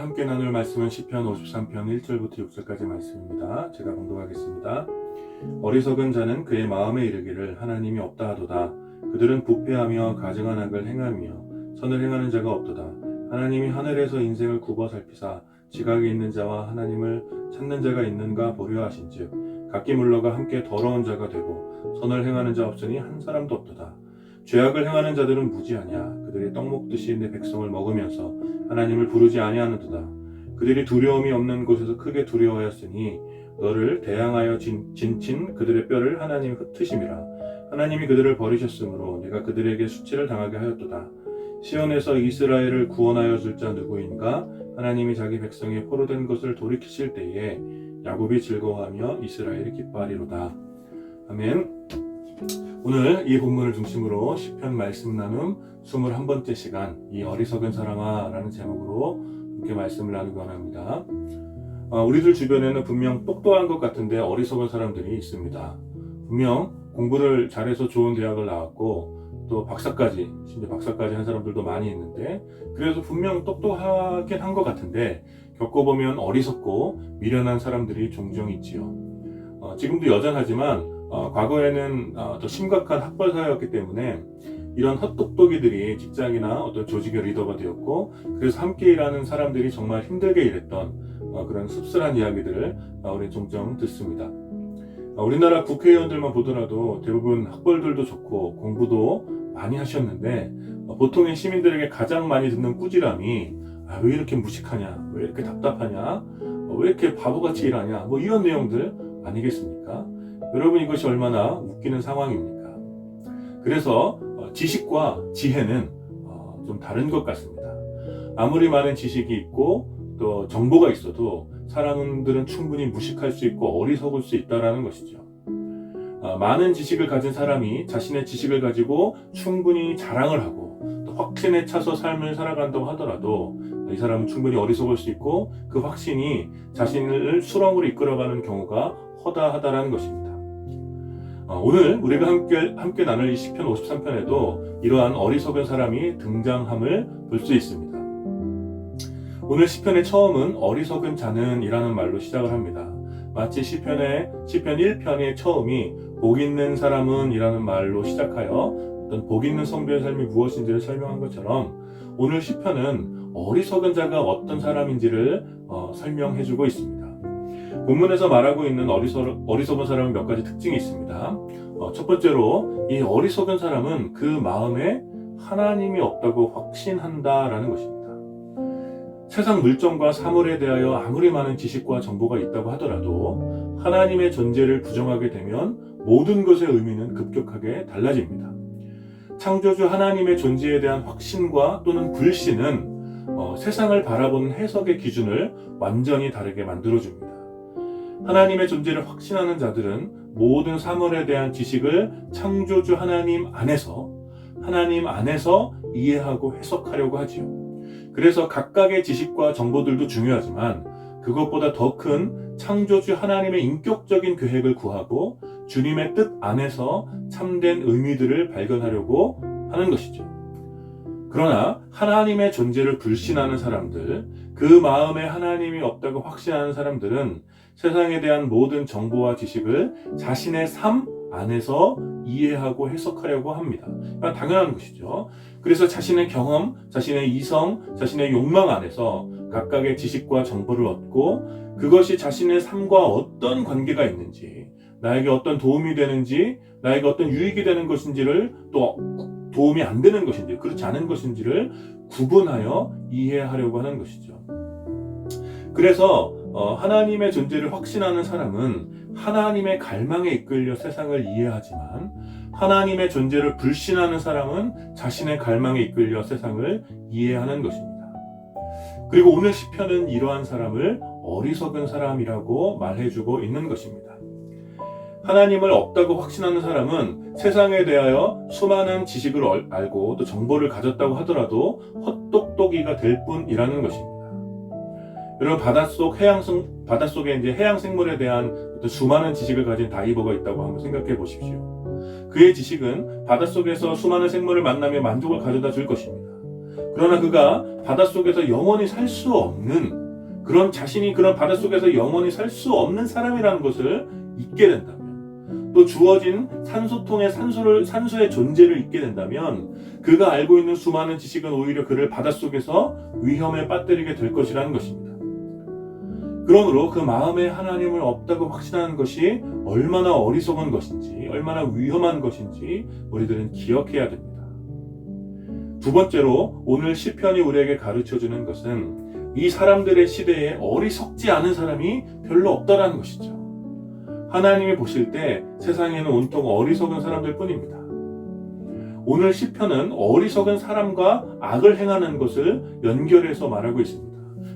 함께 나눌 말씀은 시편 53편 1절부터 6절까지 말씀입니다. 제가 봉독하겠습니다. 어리석은 자는 그의 마음에 이르기를 하나님이 없다 하도다. 그들은 부패하며 가증한 악을 행하며 선을 행하는 자가 없도다. 하나님이 하늘에서 인생을 굽어 살피사 지각에 있는 자와 하나님을 찾는 자가 있는가 보려 하신즉 각기 물러가 함께 더러운 자가 되고 선을 행하는 자 없으니 한 사람도 없도다. 죄악을 행하는 자들은 무지하냐. 그들이 떡 먹듯이 내 백성을 먹으면서 하나님을 부르지 아니하는도다. 그들이 두려움이 없는 곳에서 크게 두려워하였으니 너를 대항하여 진친 그들의 뼈를 하나님이 흩으심이라. 하나님이 그들을 버리셨으므로 내가 그들에게 수치를 당하게 하였도다. 시온에서 이스라엘을 구원하여 줄 자 누구인가? 하나님이 자기 백성의 포로된 것을 돌이키실 때에 야곱이 즐거워하며 이스라엘이 기뻐하리로다. 아멘. 오늘 이 본문을 중심으로 시편 말씀 나눔 21번째 시간, 이 어리석은 사람아 라는 제목으로 함께 말씀을 나누기 원합니다. 우리들 주변에는 분명 똑똑한 것 같은데 어리석은 사람들이 있습니다. 분명 공부를 잘해서 좋은 대학을 나왔고 또 박사까지, 심지어 박사까지 한 사람들도 많이 있는데, 그래서 분명 똑똑하긴 한 것 같은데 겪어보면 어리석고 미련한 사람들이 종종 있지요. 지금도 여전하지만 과거에는 더 심각한 학벌 사회였기 때문에 이런 헛똑똑이들이 직장이나 어떤 조직의 리더가 되었고, 그래서 함께 일하는 사람들이 정말 힘들게 일했던 그런 씁쓸한 이야기들을 우리 종종 듣습니다. 우리나라 국회의원들만 보더라도 대부분 학벌들도 좋고 공부도 많이 하셨는데 보통의 시민들에게 가장 많이 듣는 꾸지람이 왜 이렇게 무식하냐, 왜 이렇게 답답하냐, 왜 이렇게 바보같이 일하냐, 뭐 이런 내용들 아니겠습니까? 여러분, 이것이 얼마나 웃기는 상황입니까? 그래서 지식과 지혜는 좀 다른 것 같습니다. 아무리 많은 지식이 있고 또 정보가 있어도 사람들은 충분히 무식할 수 있고 어리석을 수 있다는 것이죠. 많은 지식을 가진 사람이 자신의 지식을 가지고 충분히 자랑을 하고 또 확신에 차서 삶을 살아간다고 하더라도 이 사람은 충분히 어리석을 수 있고 그 확신이 자신을 수렁으로 이끌어가는 경우가 허다하다라는 것입니다. 오늘 우리가 함께 나눌 이 시편 53편에도 이러한 어리석은 사람이 등장함을 볼 수 있습니다. 오늘 시편의 처음은 어리석은 자는 이라는 말로 시작을 합니다. 마치 시편 1편의 처음이 복 있는 사람은 이라는 말로 시작하여 어떤 복 있는 성도의 삶이 무엇인지를 설명한 것처럼 오늘 시편은 어리석은 자가 어떤 사람인지를 설명해주고 있습니다. 본문에서 말하고 있는 어리석은 사람은 몇 가지 특징이 있습니다. 첫 번째로 이 어리석은 사람은 그 마음에 하나님이 없다고 확신한다라는 것입니다. 세상 물정과 사물에 대하여 아무리 많은 지식과 정보가 있다고 하더라도 하나님의 존재를 부정하게 되면 모든 것의 의미는 급격하게 달라집니다. 창조주 하나님의 존재에 대한 확신과 또는 불신은 세상을 바라보는 해석의 기준을 완전히 다르게 만들어줍니다. 하나님의 존재를 확신하는 자들은 모든 사물에 대한 지식을 창조주 하나님 안에서 이해하고 해석하려고 하지요. 그래서 각각의 지식과 정보들도 중요하지만 그것보다 더 큰 창조주 하나님의 인격적인 계획을 구하고 주님의 뜻 안에서 참된 의미들을 발견하려고 하는 것이죠. 그러나 하나님의 존재를 불신하는 사람들, 그 마음에 하나님이 없다고 확신하는 사람들은 세상에 대한 모든 정보와 지식을 자신의 삶 안에서 이해하고 해석하려고 합니다. 그러니까 당연한 것이죠. 그래서 자신의 경험, 자신의 이성, 자신의 욕망 안에서 각각의 지식과 정보를 얻고 그것이 자신의 삶과 어떤 관계가 있는지, 나에게 어떤 도움이 되는지, 나에게 어떤 유익이 되는 것인지를 또 도움이 안 되는 것인지, 그렇지 않은 것인지를 구분하여 이해하려고 하는 것이죠. 그래서 하나님의 존재를 확신하는 사람은 하나님의 갈망에 이끌려 세상을 이해하지만 하나님의 존재를 불신하는 사람은 자신의 갈망에 이끌려 세상을 이해하는 것입니다. 그리고 오늘 시편은 이러한 사람을 어리석은 사람이라고 말해주고 있는 것입니다. 하나님을 없다고 확신하는 사람은 세상에 대하여 수많은 지식을 알고 또 정보를 가졌다고 하더라도 헛똑똑이가 될 뿐이라는 것입니다. 여러분, 바닷속에 이제 해양 생물에 대한 어떤 수많은 지식을 가진 다이버가 있다고 한번 생각해 보십시오. 그의 지식은 바닷속에서 수많은 생물을 만나며 만족을 가져다 줄 것입니다. 그러나 그가 바닷속에서 영원히 살 수 없는, 그런 자신이 그런 바닷속에서 영원히 살 수 없는 사람이라는 것을 잊게 된다면, 또 주어진 산소통의 산소의 존재를 잊게 된다면 그가 알고 있는 수많은 지식은 오히려 그를 바닷속에서 위험에 빠뜨리게 될 것이라는 것입니다. 그러므로 그 마음에 하나님을 없다고 확신하는 것이 얼마나 어리석은 것인지, 얼마나 위험한 것인지 우리들은 기억해야 됩니다. 두 번째로 오늘 시편이 우리에게 가르쳐주는 것은 이 사람들의 시대에 어리석지 않은 사람이 별로 없다라는 것이죠. 하나님이 보실 때 세상에는 온통 어리석은 사람들 뿐입니다. 오늘 시편은 어리석은 사람과 악을 행하는 것을 연결해서 말하고 있습니다.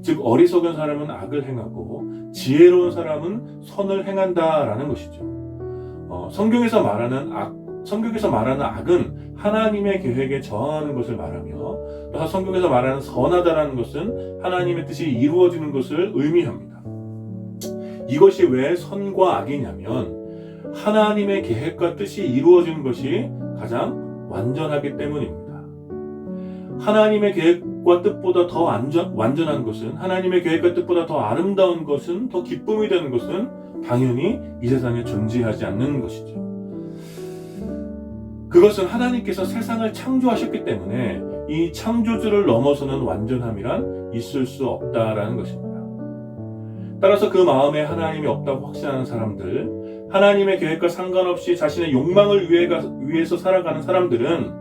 즉 어리석은 사람은 악을 행하고 지혜로운 사람은 선을 행한다라는 것이죠. 성경에서 말하는 악은 하나님의 계획에 저항하는 것을 말하며, 또 성경에서 말하는 선하다라는 것은 하나님의 뜻이 이루어지는 것을 의미합니다. 이것이 왜 선과 악이냐면 하나님의 계획과 뜻이 이루어지는 것이 가장 완전하기 때문입니다. 하나님의 계획과 뜻보다 더 완전한 것은, 하나님의 계획과 뜻보다 더 아름다운 것은, 더 기쁨이 되는 것은 당연히 이 세상에 존재하지 않는 것이죠. 그것은 하나님께서 세상을 창조하셨기 때문에 이 창조주를 넘어서는 완전함이란 있을 수 없다라는 것입니다. 따라서 그 마음에 하나님이 없다고 확신하는 사람들, 하나님의 계획과 상관없이 자신의 욕망을 위해서 살아가는 사람들은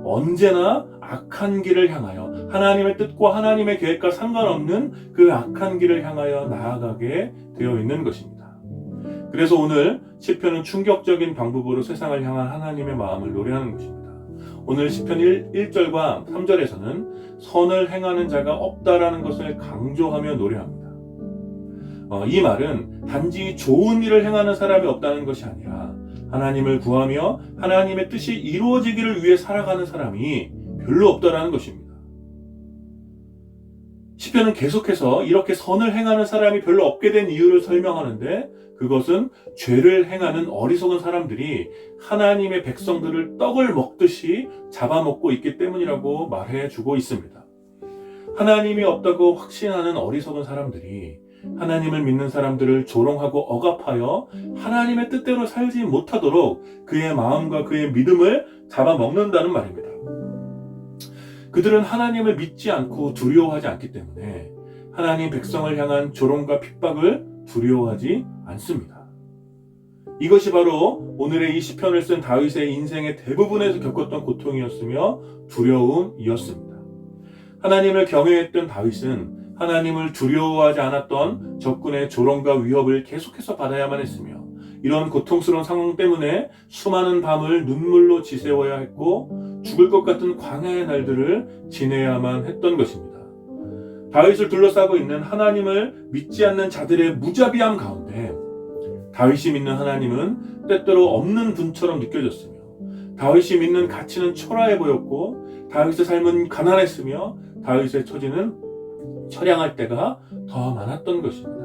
언제나 악한 길을 향하여, 하나님의 뜻과 하나님의 계획과 상관없는 그 악한 길을 향하여 나아가게 되어 있는 것입니다. 그래서 오늘 시편은 충격적인 방법으로 세상을 향한 하나님의 마음을 노래하는 것입니다. 오늘 시편 1절과 3절에서는 선을 행하는 자가 없다라는 것을 강조하며 노래합니다. 이 말은 단지 좋은 일을 행하는 사람이 없다는 것이 아니라 하나님을 구하며 하나님의 뜻이 이루어지기를 위해 살아가는 사람이 별로 없다라는 것입니다. 시편은 계속해서 이렇게 선을 행하는 사람이 별로 없게 된 이유를 설명하는데, 그것은 죄를 행하는 어리석은 사람들이 하나님의 백성들을 떡을 먹듯이 잡아먹고 있기 때문이라고 말해주고 있습니다. 하나님이 없다고 확신하는 어리석은 사람들이 하나님을 믿는 사람들을 조롱하고 억압하여 하나님의 뜻대로 살지 못하도록 그의 마음과 그의 믿음을 잡아먹는다는 말입니다. 그들은 하나님을 믿지 않고 두려워하지 않기 때문에 하나님 백성을 향한 조롱과 핍박을 두려워하지 않습니다. 이것이 바로 오늘의 이 시편을 쓴 다윗의 인생의 대부분에서 겪었던 고통이었으며 두려움이었습니다. 하나님을 경외했던 다윗은 하나님을 두려워하지 않았던 적군의 조롱과 위협을 계속해서 받아야만 했으며, 이런 고통스러운 상황 때문에 수많은 밤을 눈물로 지새워야 했고 죽을 것 같은 광야의 날들을 지내야만 했던 것입니다. 다윗을 둘러싸고 있는 하나님을 믿지 않는 자들의 무자비함 가운데 다윗이 믿는 하나님은 때때로 없는 분처럼 느껴졌으며, 다윗이 믿는 가치는 초라해 보였고, 다윗의 삶은 가난했으며 다윗의 처지는 처량할 때가 더 많았던 것입니다.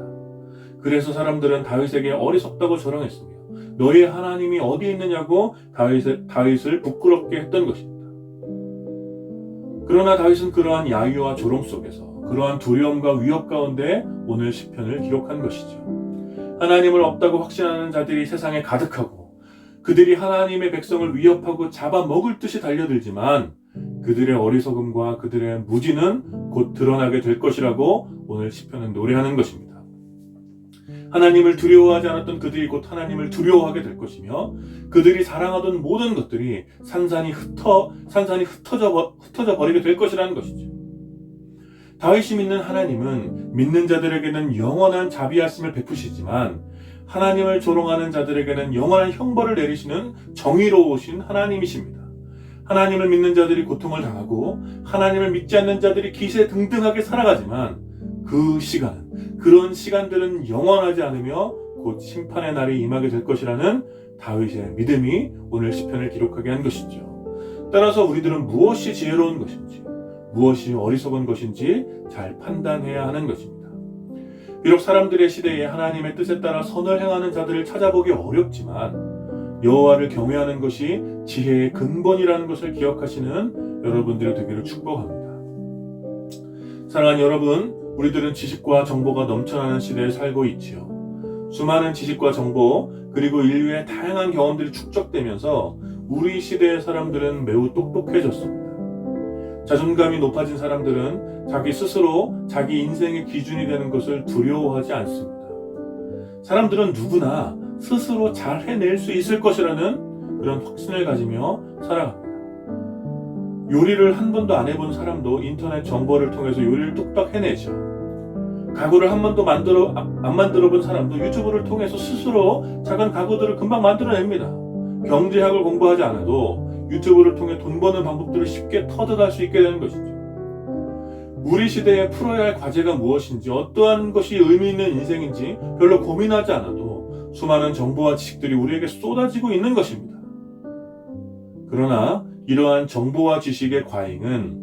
그래서 사람들은 다윗에게 어리석다고 조롱했으며 너의 하나님이 어디 있느냐고 다윗을 부끄럽게 했던 것입니다. 그러나 다윗은 그러한 야유와 조롱 속에서, 그러한 두려움과 위협 가운데 오늘 시편을 기록한 것이죠. 하나님을 없다고 확신하는 자들이 세상에 가득하고 그들이 하나님의 백성을 위협하고 잡아먹을 듯이 달려들지만 그들의 어리석음과 그들의 무지는 곧 드러나게 될 것이라고 오늘 시편은 노래하는 것입니다. 하나님을 두려워하지 않았던 그들이 곧 하나님을 두려워하게 될 것이며, 그들이 사랑하던 모든 것들이 산산이 흩어져 버리게 될 것이라는 것이죠. 다윗이 믿는 하나님은 믿는 자들에게는 영원한 자비하심을 베푸시지만 하나님을 조롱하는 자들에게는 영원한 형벌을 내리시는 정의로우신 하나님이십니다. 하나님을 믿는 자들이 고통을 당하고 하나님을 믿지 않는 자들이 기세등등하게 살아가지만 그런 시간들은 영원하지 않으며 곧 심판의 날이 임하게 될 것이라는 다윗의 믿음이 오늘 시편을 기록하게 한 것이죠. 따라서 우리들은 무엇이 지혜로운 것인지, 무엇이 어리석은 것인지 잘 판단해야 하는 것입니다. 비록 사람들의 시대에 하나님의 뜻에 따라 선을 행하는 자들을 찾아보기 어렵지만 여호와를 경외하는 것이 지혜의 근본이라는 것을 기억하시는 여러분들이 되기를 축복합니다. 사랑하는 여러분, 우리들은 지식과 정보가 넘쳐나는 시대에 살고 있지요. 수많은 지식과 정보, 그리고 인류의 다양한 경험들이 축적되면서 우리 시대의 사람들은 매우 똑똑해졌습니다. 자존감이 높아진 사람들은 자기 스스로 자기 인생의 기준이 되는 것을 두려워하지 않습니다. 사람들은 누구나 스스로 잘 해낼 수 있을 것이라는 그런 확신을 가지며 살아갑니다. 요리를 한 번도 안 해본 사람도 인터넷 정보를 통해서 요리를 뚝딱 해내죠. 가구를 한 번도 안 만들어 본 사람도 유튜브를 통해서 스스로 작은 가구들을 금방 만들어냅니다. 경제학을 공부하지 않아도 유튜브를 통해 돈 버는 방법들을 쉽게 터득할 수 있게 되는 것이죠. 우리 시대에 풀어야 할 과제가 무엇인지, 어떠한 것이 의미 있는 인생인지 별로 고민하지 않아도 수많은 정보와 지식들이 우리에게 쏟아지고 있는 것입니다. 그러나 이러한 정보와 지식의 과잉은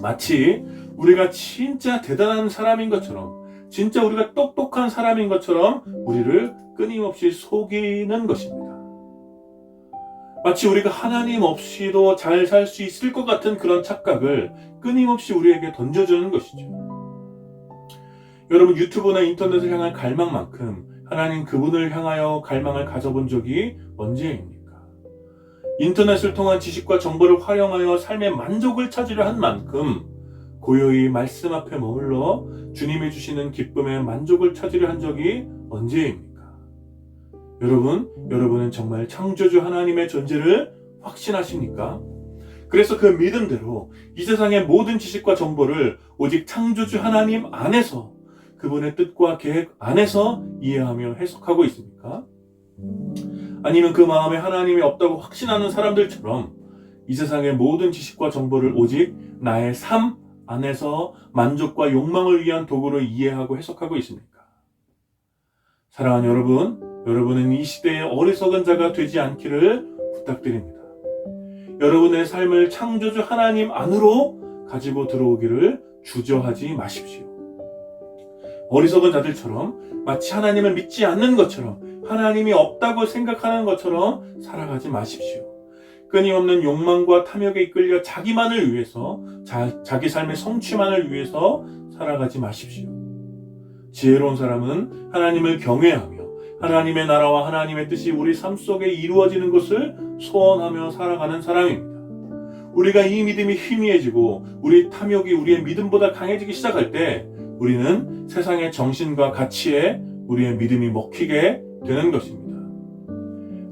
마치 우리가 진짜 대단한 사람인 것처럼, 진짜 우리가 똑똑한 사람인 것처럼 우리를 끊임없이 속이는 것입니다. 마치 우리가 하나님 없이도 잘 살 수 있을 것 같은 그런 착각을 끊임없이 우리에게 던져주는 것이죠. 여러분, 유튜브나 인터넷을 향한 갈망만큼 하나님 그분을 향하여 갈망을 가져본 적이 언제입니까? 인터넷을 통한 지식과 정보를 활용하여 삶의 만족을 찾으려 한 만큼 고요히 말씀 앞에 머물러 주님이 주시는 기쁨의 만족을 찾으려 한 적이 언제입니까? 여러분은 정말 창조주 하나님의 존재를 확신하십니까? 그래서 그 믿음대로 이 세상의 모든 지식과 정보를 오직 창조주 하나님 안에서, 그분의 뜻과 계획 안에서 이해하며 해석하고 있습니까? 아니면 그 마음에 하나님이 없다고 확신하는 사람들처럼 이 세상의 모든 지식과 정보를 오직 나의 삶 안에서 만족과 욕망을 위한 도구로 이해하고 해석하고 있습니까? 사랑하는 여러분은 이 시대의 어리석은 자가 되지 않기를 부탁드립니다. 여러분의 삶을 창조주 하나님 안으로 가지고 들어오기를 주저하지 마십시오. 어리석은 자들처럼 마치 하나님을 믿지 않는 것처럼, 하나님이 없다고 생각하는 것처럼 살아가지 마십시오. 끊임없는 욕망과 탐욕에 이끌려 자기만을 위해서, 자기 삶의 성취만을 위해서 살아가지 마십시오. 지혜로운 사람은 하나님을 경외하며 하나님의 나라와 하나님의 뜻이 우리 삶 속에 이루어지는 것을 소원하며 살아가는 사람입니다. 우리가 이 믿음이 희미해지고 우리 탐욕이 우리의 믿음보다 강해지기 시작할 때 우리는 세상의 정신과 가치에 우리의 믿음이 먹히게 되는 것입니다.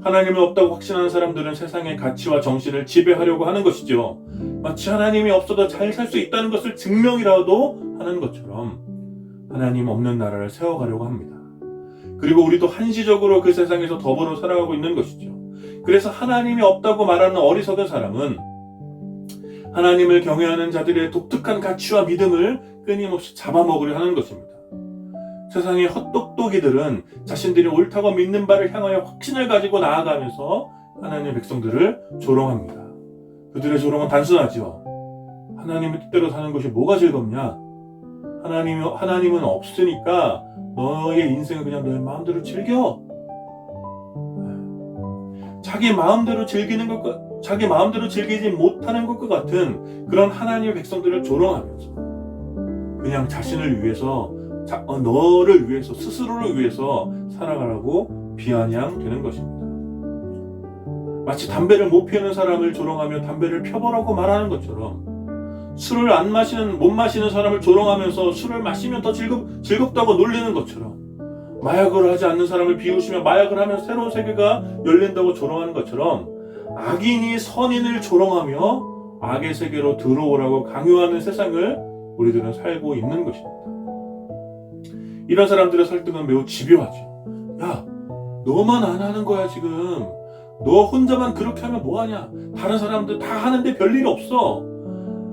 하나님이 없다고 확신하는 사람들은 세상의 가치와 정신을 지배하려고 하는 것이죠. 마치 하나님이 없어도 잘 살 수 있다는 것을 증명이라도 하는 것처럼 하나님 없는 나라를 세워가려고 합니다. 그리고 우리도 한시적으로 그 세상에서 더불어 살아가고 있는 것이죠. 그래서 하나님이 없다고 말하는 어리석은 사람은 하나님을 경외하는 자들의 독특한 가치와 믿음을 끊임없이 잡아먹으려 하는 것입니다. 세상의 헛똑똑이들은 자신들이 옳다고 믿는 바를 향하여 확신을 가지고 나아가면서 하나님의 백성들을 조롱합니다. 그들의 조롱은 단순하지요. 하나님의 뜻대로 사는 것이 뭐가 즐겁냐? 하나님은 없으니까 너의 인생을 그냥 너의 마음대로 즐겨. 자기 마음대로 즐기지 못하는 것과 같은 그런 하나님의 백성들을 조롱하면서 그냥 자신을 위해서, 너를 위해서, 스스로를 위해서 살아가라고 비아냥되는 것입니다. 마치 담배를 못 피우는 사람을 조롱하며 담배를 펴보라고 말하는 것처럼 술을 못 마시는 사람을 조롱하면서 술을 마시면 더 즐겁다고 놀리는 것처럼, 마약을 하지 않는 사람을 비웃으며 마약을 하면 새로운 세계가 열린다고 조롱하는 것처럼 악인이 선인을 조롱하며 악의 세계로 들어오라고 강요하는 세상을 우리들은 살고 있는 것입니다. 이런 사람들의 설득은 매우 집요하죠. 야, 너만 안 하는 거야 지금. 너 혼자만 그렇게 하면 뭐하냐. 다른 사람들 다 하는데 별일 없어.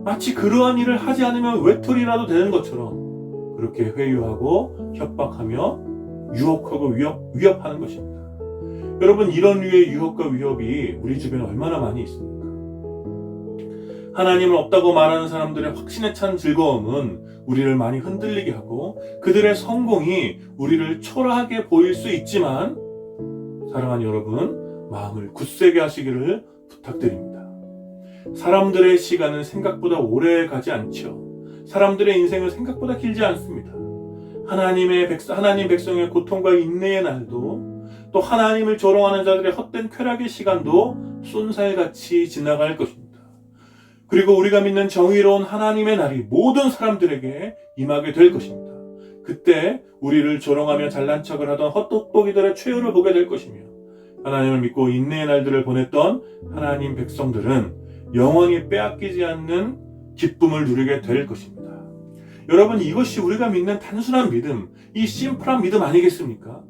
마치 그러한 일을 하지 않으면 외톨이라도 되는 것처럼 그렇게 회유하고 협박하며 유혹하고 위협하는 것입니다. 여러분, 이런 류의 유혹과 위협이 우리 주변에 얼마나 많이 있습니까? 하나님은 없다고 말하는 사람들의 확신에 찬 즐거움은 우리를 많이 흔들리게 하고 그들의 성공이 우리를 초라하게 보일 수 있지만, 사랑하는 여러분, 마음을 굳세게 하시기를 부탁드립니다. 사람들의 시간은 생각보다 오래 가지 않죠. 사람들의 인생은 생각보다 길지 않습니다. 하나님 백성의 고통과 인내의 날도, 또 하나님을 조롱하는 자들의 헛된 쾌락의 시간도 쏜살같이 지나갈 것입니다. 그리고 우리가 믿는 정의로운 하나님의 날이 모든 사람들에게 임하게 될 것입니다. 그때 우리를 조롱하며 잘난 척을 하던 헛똑똑이들의 최후를 보게 될 것이며, 하나님을 믿고 인내의 날들을 보냈던 하나님 백성들은 영원히 빼앗기지 않는 기쁨을 누리게 될 것입니다. 여러분, 이것이 우리가 믿는 단순한 믿음, 이 심플한 믿음 아니겠습니까?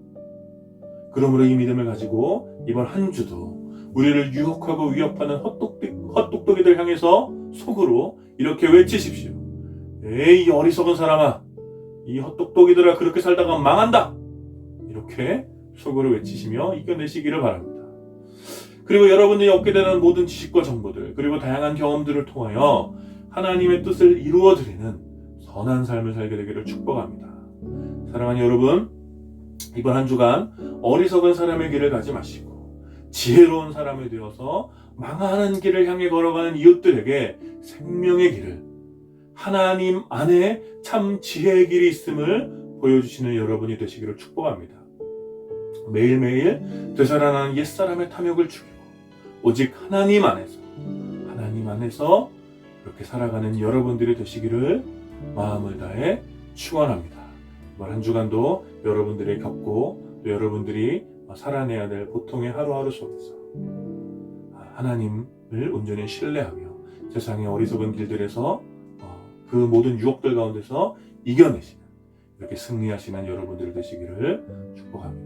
그러므로 이 믿음을 가지고 이번 한 주도 우리를 유혹하고 위협하는 헛똑똑이들 향해서 속으로 이렇게 외치십시오. 에이, 이 어리석은 사람아, 이 헛똑똑이들아, 그렇게 살다가 망한다! 이렇게 속으로 외치시며 이겨내시기를 바랍니다. 그리고 여러분들이 얻게 되는 모든 지식과 정보들, 그리고 다양한 경험들을 통하여 하나님의 뜻을 이루어드리는 선한 삶을 살게 되기를 축복합니다. 사랑하는 여러분, 이번 한 주간 어리석은 사람의 길을 가지 마시고 지혜로운 사람이 되어서 망하는 길을 향해 걸어가는 이웃들에게 생명의 길을, 하나님 안에 참 지혜의 길이 있음을 보여주시는 여러분이 되시기를 축복합니다. 매일매일 되살아나는 옛사람의 탐욕을 죽이고 오직 하나님 안에서 이렇게 살아가는 여러분들이 되시기를 마음을 다해 축원합니다. 이번 한 주간도 여러분들이 겪고 또 여러분들이 살아내야 될 고통의 하루하루 속에서 하나님을 온전히 신뢰하며 세상의 어리석은 길들에서 그 모든 유혹들 가운데서 이겨내시는, 이렇게 승리하시는 여러분들 되시기를 축복합니다.